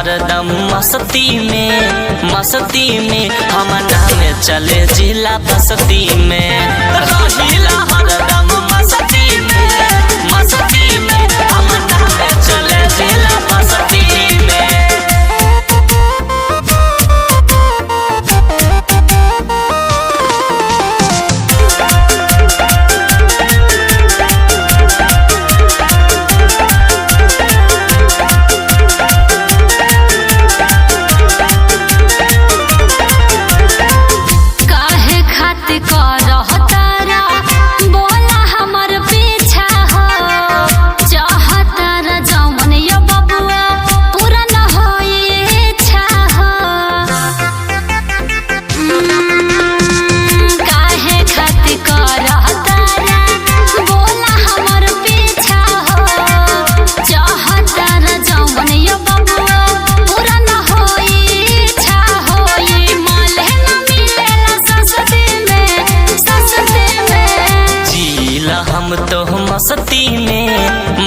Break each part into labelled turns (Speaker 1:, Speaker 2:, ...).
Speaker 1: हरदम मस्ती में हम नाम चले जिला बस्ती में। रहिला हरदम मस्ती में हम नाम चले जिला बस्ती में।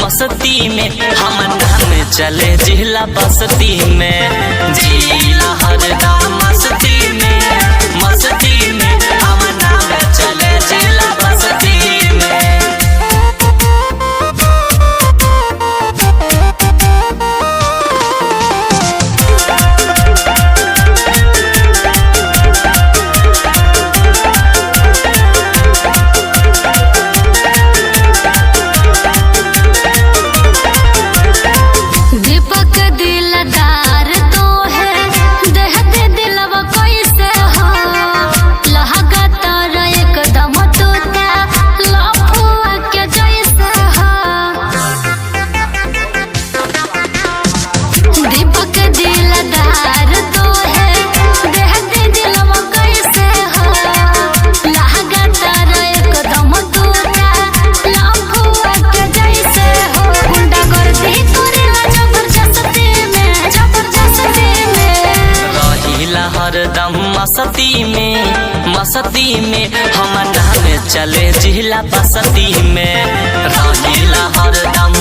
Speaker 1: मस्ती में हम नाम चले जिला बस्ती में। जिला हरदम मस्ती में हम नाम चले जिला बस्ती में। हरदम मस्ती में हम नाम चले जिला बस्ती में। रहिला हरदम